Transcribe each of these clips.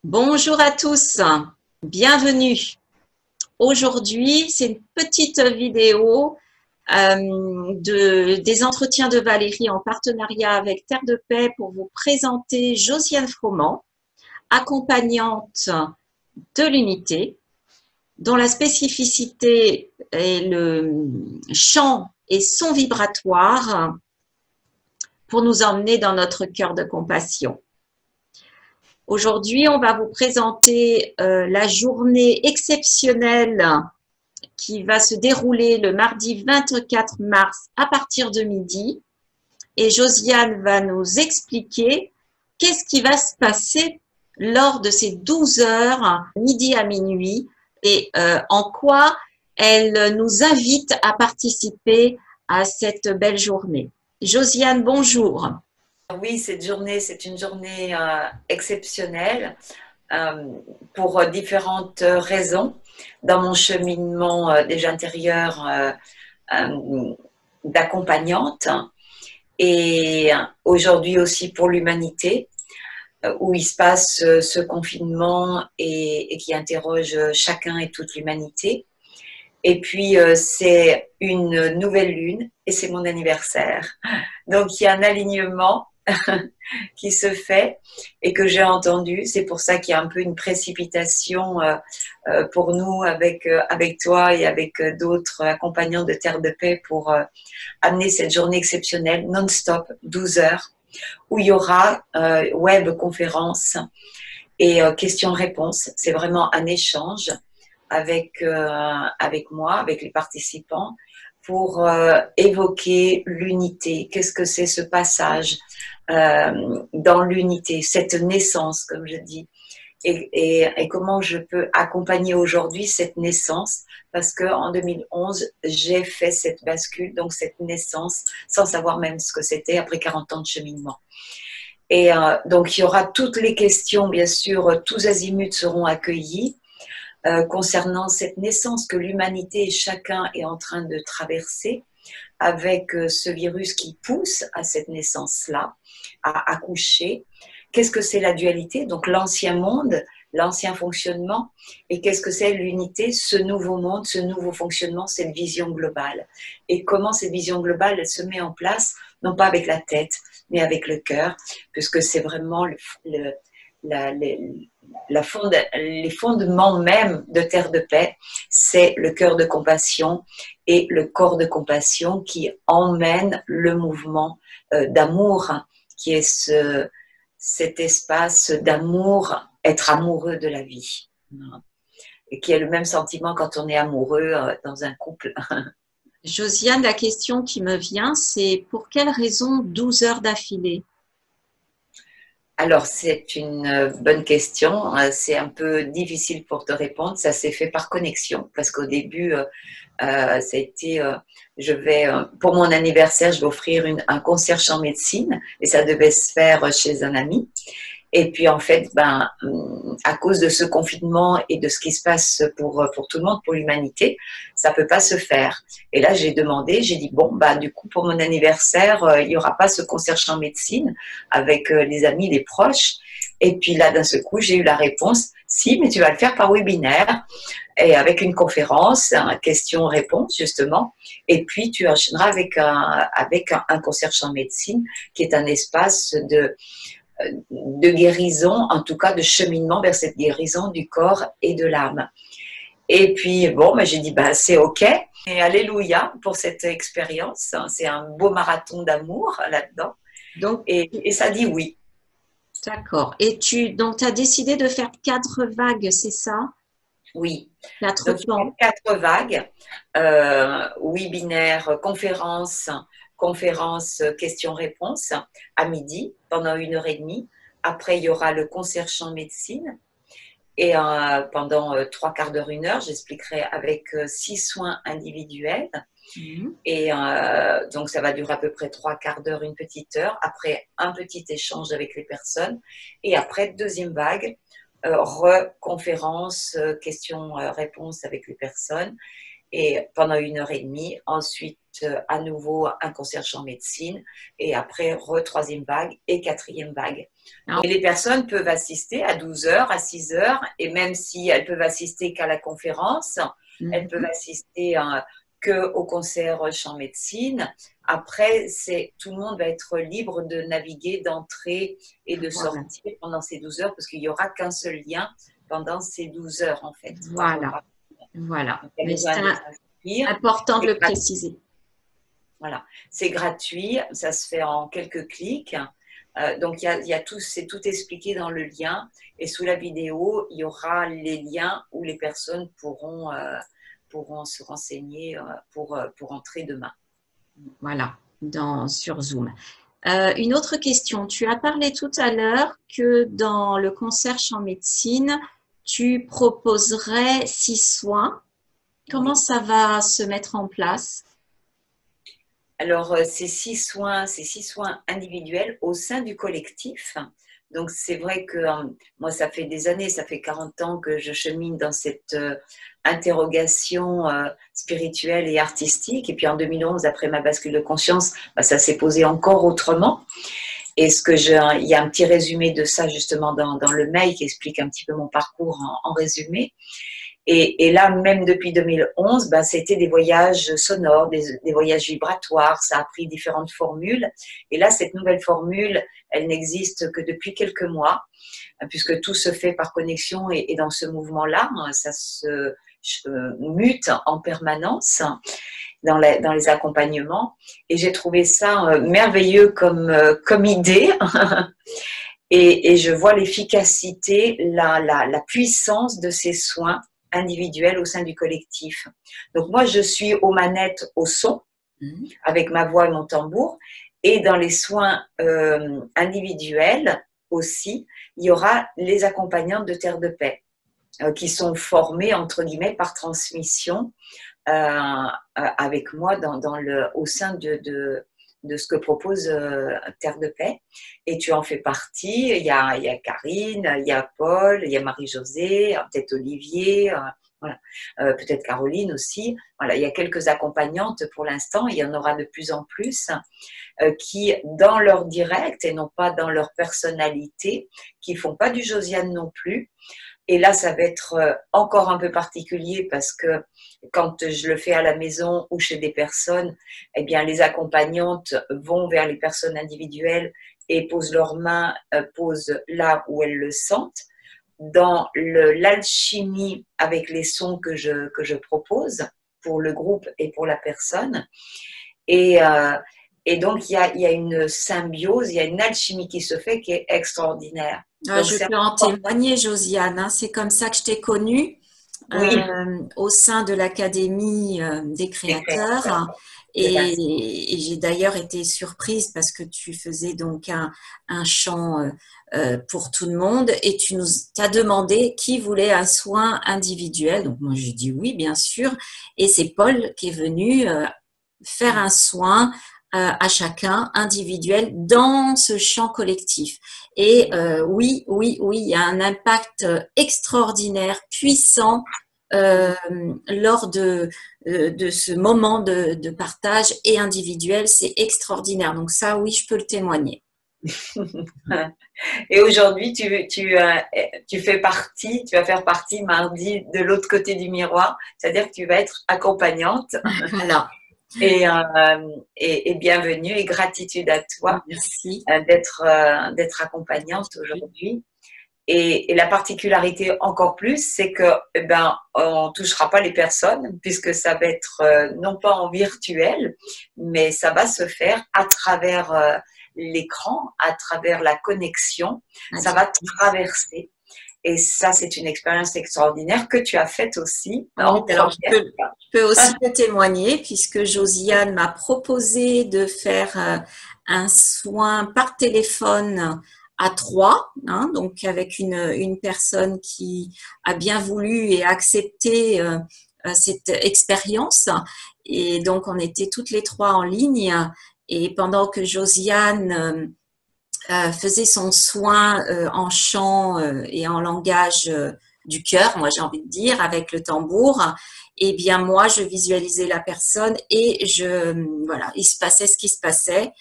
Bonjour à tous, bienvenue. Aujourd'hui, c'est une petite vidéo des entretiens de Valérie en partenariat avec Terre de Paix pour vous présenter Josiane Froment, accompagnante de l'unité, dont la spécificité est le chant et son vibratoire pour nous emmener dans notre cœur de compassion. Aujourd'hui, on va vous présenter la journée exceptionnelle qui va se dérouler le mardi 24 mars à partir de midi. Et Josiane va nous expliquer qu'est-ce qui va se passer lors de ces 12 heures, midi à minuit, et en quoi elle nous invite à participer à cette belle journée. Josiane, bonjour. Oui, cette journée, c'est une journée exceptionnelle euh, pour différentes raisons. Dans mon cheminement déjà intérieur d'accompagnante et aujourd'hui aussi pour l'humanité, où il se passe ce confinement et qui interroge chacun et toute l'humanité. Et puis, c'est une nouvelle lune et c'est mon anniversaire. Donc, il y a un alignement qui se fait et que j'ai entendu. C'est pour ça qu'il y a un peu une précipitation pour nous avec toi et avec d'autres accompagnants de Terre de Paix pour amener cette journée exceptionnelle non-stop, 12 heures, où il y aura web conférence et questions-réponses. C'est vraiment un échange avec moi, avec les participants, pour évoquer l'unité. Qu'est-ce que c'est ce passage dans l'unité, cette naissance, comme je dis, et comment je peux accompagner aujourd'hui cette naissance, parce qu'en 2011, j'ai fait cette bascule, donc cette naissance, sans savoir même ce que c'était, après 40 ans de cheminement. Et donc, il y aura toutes les questions, bien sûr, tous azimuts seront accueillis concernant cette naissance que l'humanité et chacun est en train de traverser avec ce virus qui pousse à cette naissance-là, à accoucher. Qu'est-ce que c'est la dualité? Donc l'ancien monde, l'ancien fonctionnement, et qu'est-ce que c'est l'unité, ce nouveau monde, ce nouveau fonctionnement, cette vision globale. Et comment cette vision globale, elle se met en place, non pas avec la tête, mais avec le cœur, puisque c'est vraiment les fondements même de Terre de Paix, c'est le cœur de compassion et le corps de compassion qui emmène le mouvement d'amour, qui est cet espace d'amour, être amoureux de la vie. Et qui est le même sentiment quand on est amoureux dans un couple. Josiane, la question qui me vient, c'est pour quelle raison 12 heures d'affilée? Alors, c'est une bonne question. C'est un peu difficile pour te répondre. Ça s'est fait par connexion parce qu'au début, ça a été, pour mon anniversaire, je vais offrir un concert chant médecine et ça devait se faire chez un ami. Et puis en fait, à cause de ce confinement et de ce qui se passe pour tout le monde, pour l'humanité, ça peut pas se faire. Et là, j'ai demandé, j'ai dit bon, du coup pour mon anniversaire, il y aura pas ce concert chant médecine avec les amis, les proches. Et puis là, d'un seul coup, j'ai eu la réponse si, mais tu vas le faire par webinaire et avec une conférence, un question-réponse justement. Et puis tu enchaîneras avec un concert chant médecine qui est un espace de guérison, en tout cas de cheminement vers cette guérison du corps et de l'âme. Et puis, bon, j'ai dit, c'est OK. Et alléluia pour cette expérience. C'est un beau marathon d'amour là-dedans. Donc, Et ça dit oui. d'accord. Et donc, as décidé de faire 4 vagues, c'est ça? Oui. 4 Donc, il y temps. a 4 vagues. Webinaire, conférence questions-réponses à midi pendant 1 h 30. Après, il y aura le concert chant médecine. Et pendant 3/4 d'heure, 1 heure, j'expliquerai avec 6 soins individuels. Et donc, ça va durer à peu près 3/4 d'heure, une petite heure. Après, un petit échange avec les personnes. Et après, deuxième vague, reconférence, questions-réponses avec les personnes. Et pendant 1 h 30, ensuite ensuite à nouveau un concierge en médecine et après troisième vague et quatrième vague. Et les personnes peuvent assister à 12 heures, à 6 heures et même si elles peuvent assister qu'à la conférence, elles peuvent assister qu'au concert chant médecine. Après, tout le monde va être libre de naviguer, d'entrer et de sortir pendant ces 12 heures parce qu'il n'y aura qu'un seul lien pendant ces 12 heures en fait. Voilà. Mais c'est important de le préciser. Voilà, c'est gratuit, ça se fait en quelques clics. Donc, c'est tout expliqué dans le lien. Et sous la vidéo, il y aura les liens où les personnes pourront se renseigner pour entrer demain. Voilà, sur Zoom. Une autre question. Tu as parlé tout à l'heure que dans le concert chant médecine, tu proposerais 6 soins. Comment ça va se mettre en place? Alors, ces 6 soins individuels au sein du collectif. Donc, c'est vrai que moi, ça fait des années, ça fait 40 ans que je chemine dans cette interrogation spirituelle et artistique. Et puis, en 2011, après ma bascule de conscience, ça s'est posé encore autrement. Et il y a un petit résumé de ça justement dans le mail qui explique un petit peu mon parcours en résumé. Et là, même depuis 2011, c'était des voyages sonores, des voyages vibratoires. Ça a pris différentes formules. Et là, cette nouvelle formule, elle n'existe que depuis quelques mois, puisque tout se fait par connexion. Et dans ce mouvement-là, ça se mute en permanence dans les accompagnements. Et j'ai trouvé ça merveilleux comme idée. Et je vois l'efficacité, la puissance de ces soins individuels au sein du collectif. Donc moi, je suis aux manettes au son, avec ma voix et mon tambour. Et dans les soins individuels aussi, il y aura les accompagnantes de Terre de Paix qui sont formées, entre guillemets, par transmission avec moi au sein de ce que propose Terre de Paix. Et tu en fais partie. Il y a Karine, il y a Paul, il y a Marie-Josée, peut-être Olivier, voilà. Peut-être Caroline aussi. Voilà, il y a quelques accompagnantes pour l'instant. Il y en aura de plus en plus qui, dans leur direct et non pas dans leur personnalité, qui font pas du Josiane non plus. Et là, ça va être encore un peu particulier parce que quand je le fais à la maison ou chez des personnes, eh bien, les accompagnantes vont vers les personnes individuelles et posent leurs mains, posent là où elles le sentent. Dans l'alchimie avec les sons que je propose pour le groupe et pour la personne. Et donc, il y a une symbiose, il y a une alchimie qui se fait qui est extraordinaire. Donc, je peux en témoigner, Josiane. Hein, c'est comme ça que je t'ai connue au sein de l'Académie des créateurs. Et j'ai d'ailleurs été surprise parce que tu faisais donc un chant pour tout le monde et tu nous as demandé qui voulait un soin individuel. Donc moi j'ai dit oui, bien sûr. Et c'est Paul qui est venu faire un soin à chacun individuel dans ce champ collectif. Et oui, il y a un impact extraordinaire, puissant lors de ce moment de partage et individuel. C'est extraordinaire. Donc ça, oui, je peux le témoigner. Et aujourd'hui, tu fais partie, tu vas faire partie mardi de l'autre côté du miroir, c'est-à-dire que tu vas être accompagnante. Voilà. Et bienvenue et gratitude à toi d'être accompagnante aujourd'hui. Et la particularité encore plus, c'est que on touchera pas les personnes puisque ça va être non pas en virtuel, mais ça va se faire à travers l'écran, à travers la connexion. Ça va traverser. Et ça, c'est une expérience extraordinaire que tu as faite aussi. Alors, je peux aussi te témoigner puisque Josiane m'a proposé de faire un soin par téléphone à 3, hein, donc avec une personne qui a bien voulu et accepté cette expérience. Et donc, on était toutes les 3 en ligne. Et pendant que Josiane faisait son soin en chant et en langage du cœur, moi j'ai envie de dire, avec le tambour, eh bien moi, je visualisais la personne et voilà, il se passait ce qui se passait.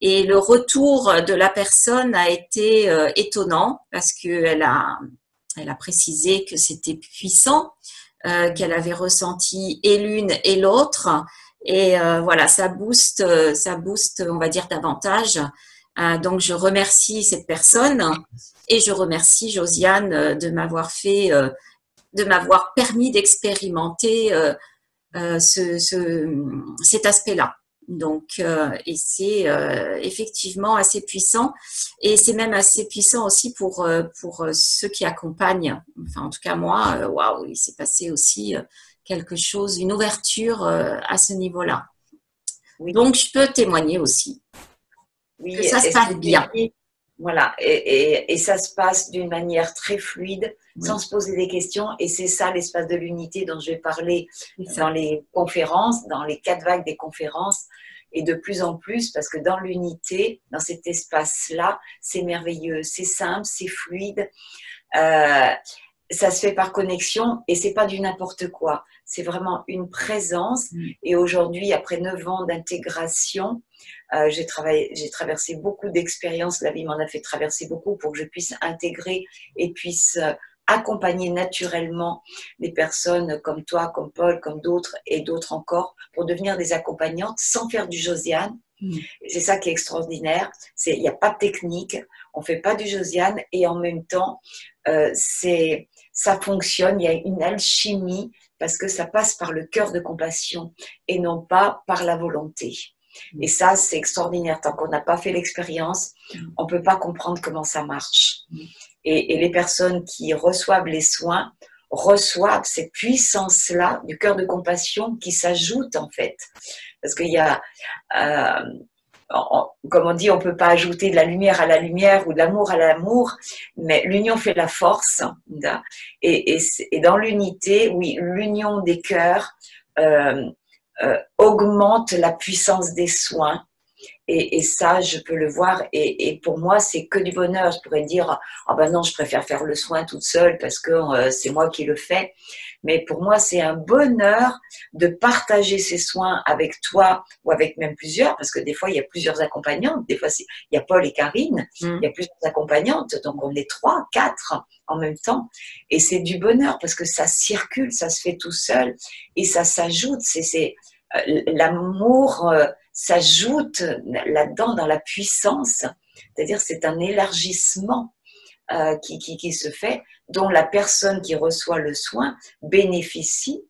Et le retour de la personne a été étonnant parce qu'elle elle a précisé que c'était puissant, qu'elle avait ressenti et l'une et l'autre. Et voilà, ça booste, on va dire, davantage. Donc, je remercie cette personne et je remercie Josiane de m'avoir permis d'expérimenter cet aspect-là. Donc, et c'est effectivement assez puissant, et c'est même assez puissant aussi pour ceux qui accompagnent. Enfin, en tout cas, moi, waouh, il s'est passé aussi quelque chose, une ouverture à ce niveau-là. Oui. Donc, je peux témoigner aussi que ça se passe bien. Voilà, et ça se passe d'une manière très fluide, sans se poser des questions, et c'est ça l'espace de l'unité dont je vais parler dans les conférences, dans les 4 vagues des conférences, et de plus en plus, parce que dans l'unité, dans cet espace-là, c'est merveilleux, c'est simple, c'est fluide, ça se fait par connexion, et c'est pas du n'importe quoi, c'est vraiment une présence, et aujourd'hui, après 9 ans d'intégration, j'ai traversé beaucoup d'expériences, la vie m'en a fait traverser beaucoup pour que je puisse intégrer et puisse accompagner naturellement les personnes comme toi, comme Paul, comme d'autres et d'autres encore, pour devenir des accompagnantes sans faire du Josiane. C'est ça qui est extraordinaire, il n'y a pas de technique, on ne fait pas du Josiane, et en même temps, ça fonctionne, il y a une alchimie, parce que ça passe par le cœur de compassion et non pas par la volonté. Et ça, c'est extraordinaire. Tant qu'on n'a pas fait l'expérience, on ne peut pas comprendre comment ça marche. Et les personnes qui reçoivent les soins reçoivent cette puissance-là du cœur de compassion qui s'ajoute en fait. Parce qu'il y a, comme on dit, on ne peut pas ajouter de la lumière à la lumière ou de l'amour à l'amour, mais l'union fait la force. Et dans l'unité, oui, l'union des cœurs augmente la puissance des soins. Et ça, je peux le voir. Et pour moi, c'est que du bonheur. Je pourrais dire, ah ben non, je préfère faire le soin toute seule parce que c'est moi qui le fais. Mais pour moi, c'est un bonheur de partager ces soins avec toi ou avec même plusieurs, parce que des fois, il y a plusieurs accompagnantes. Des fois, il y a Paul et Karine, il y a plusieurs accompagnantes. Donc, on est 3, 4 en même temps. Et c'est du bonheur parce que ça circule, ça se fait tout seul et ça s'ajoute. L'amour s'ajoute là-dedans dans la puissance, c'est-à-dire c'est un élargissement qui se fait, dont la personne qui reçoit le soin bénéficie.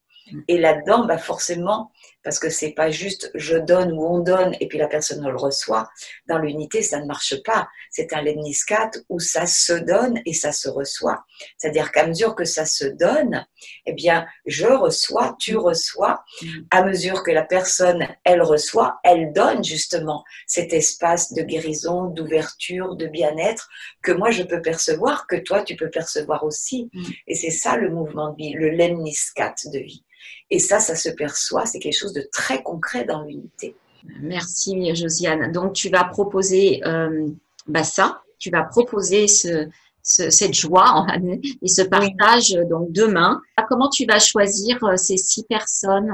Et là-dedans, bah forcément, parce que c'est pas juste je donne ou on donne et puis la personne le reçoit. Dans l'unité, ça ne marche pas. C'est un lemniscat où ça se donne et ça se reçoit. C'est-à-dire qu'à mesure que ça se donne, eh bien, je reçois, tu reçois. À mesure que la personne, elle reçoit, elle donne justement cet espace de guérison, d'ouverture, de bien-être que moi je peux percevoir, que toi tu peux percevoir aussi. Et c'est ça le mouvement de vie, le lemniscat de vie. Et ça se perçoit, c'est quelque chose de très concret dans l'unité. Merci Josiane. Donc tu vas proposer ça, tu vas proposer cette joie et ce partage donc demain. Comment tu vas choisir ces 6 personnes?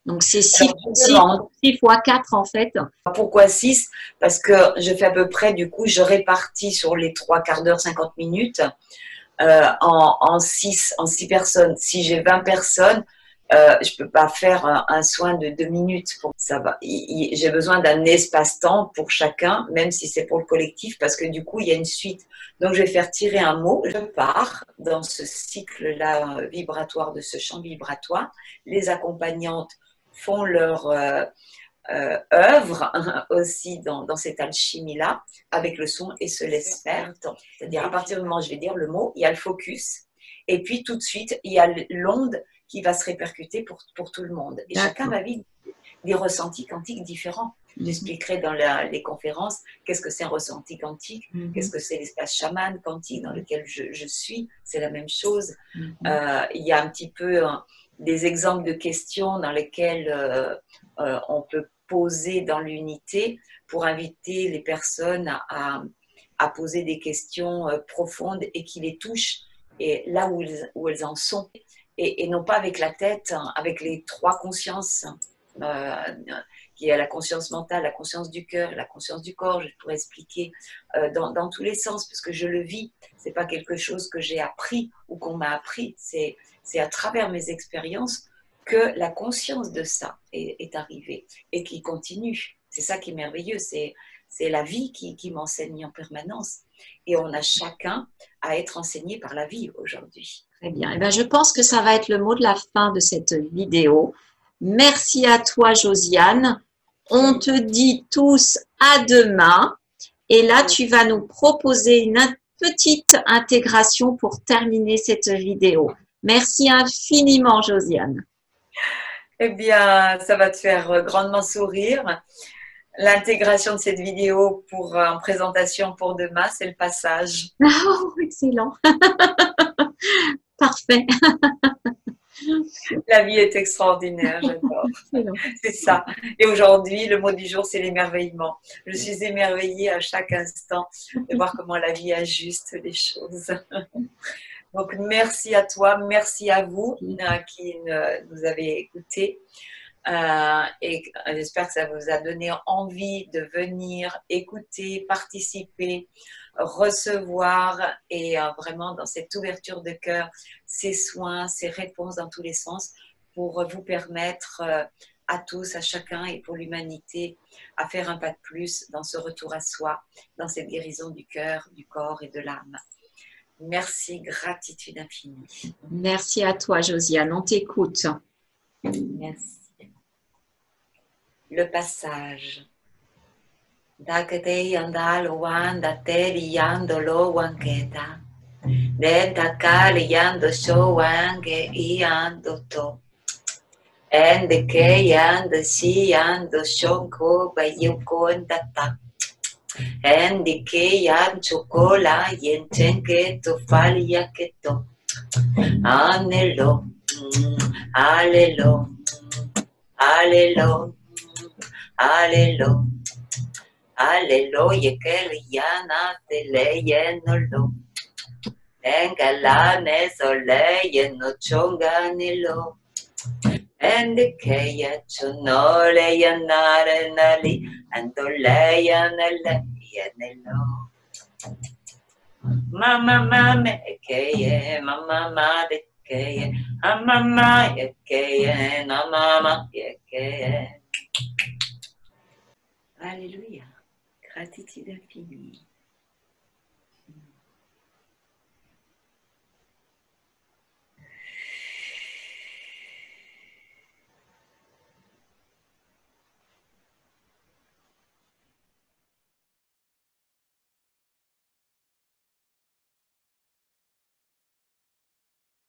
Donc c'est 6 fois 4 en fait. Pourquoi 6? Parce que je fais à peu près, du coup, je répartis sur les 3 quarts d'heure, 50 minutes en 6 personnes. Si j'ai 20 personnes, je peux pas faire un soin de 2 minutes. Ça va. J'ai besoin d'un espace-temps pour chacun, même si c'est pour le collectif, parce que du coup, il y a une suite. Donc, je vais faire tirer un mot. Je pars dans ce cycle-là vibratoire, de ce champ vibratoire. Les accompagnantes font leur œuvre aussi dans cette alchimie-là, avec le son, et se laissent faire. C'est-à-dire, à partir du moment où je vais dire le mot, il y a le focus, et puis tout de suite, il y a l'onde qui va se répercuter pour tout le monde. Et chacun va vivre des ressentis quantiques différents. J'expliquerai dans les conférences qu'est-ce que c'est un ressenti quantique, qu'est-ce que c'est l'espace chaman quantique dans lequel je suis, c'est la même chose. Il y a un petit peu des exemples de questions dans lesquelles on peut poser dans l'unité pour inviter les personnes à poser des questions profondes et qui les touchent, et là où elles en sont. et non pas avec la tête, hein, avec les trois consciences, qui est la conscience mentale, la conscience du cœur, la conscience du corps. Je pourrais expliquer dans tous les sens, parce que je le vis. C'est pas quelque chose que j'ai appris ou qu'on m'a appris. C'est à travers mes expériences que la conscience de ça est arrivée et qui continue. C'est ça qui est merveilleux. C'est la vie qui m'enseigne en permanence. Et on a chacun à être enseigné par la vie aujourd'hui. Très bien. Eh bien, je pense que ça va être le mot de la fin de cette vidéo. Merci à toi, Josiane. On te dit tous à demain. Et là, tu vas nous proposer une petite intégration pour terminer cette vidéo. Merci infiniment, Josiane. Eh bien, ça va te faire grandement sourire. L'intégration de cette vidéo en présentation pour demain, c'est le passage. Oh, excellent. Parfait. La vie est extraordinaire, j'adore. C'est ça. Et aujourd'hui, le mot du jour, c'est l'émerveillement. Je suis émerveillée à chaque instant de voir comment la vie ajuste les choses. Donc, merci à toi, merci à vous qui nous avez écoutés. Et j'espère que ça vous a donné envie de venir écouter, participer, recevoir et vraiment dans cette ouverture de cœur, ces soins, ces réponses dans tous les sens pour vous permettre à tous, à chacun et pour l'humanité à faire un pas de plus dans ce retour à soi, dans cette guérison du cœur, du corps et de l'âme. Merci, gratitude infinie. Merci à toi, Josiane. On t'écoute. Merci. Le passage. Dakate yandalo wanda teri yandolo wanketa. Denta kali yando show wange yando to. And the ke yando si yando shonko bayuko ndata. And the ke yan chokola yentenke to fali yaketo. Anelo. Alelo. Alelo. Alelo, aleluya, que liana te leyenolo. Engalane soleyeno chonganilo. Ende que ya chonole yanare nali, andoleyanele yanelo. Mama mame que mama made que mama que na mama que. Alléluia. Gratitude infinie.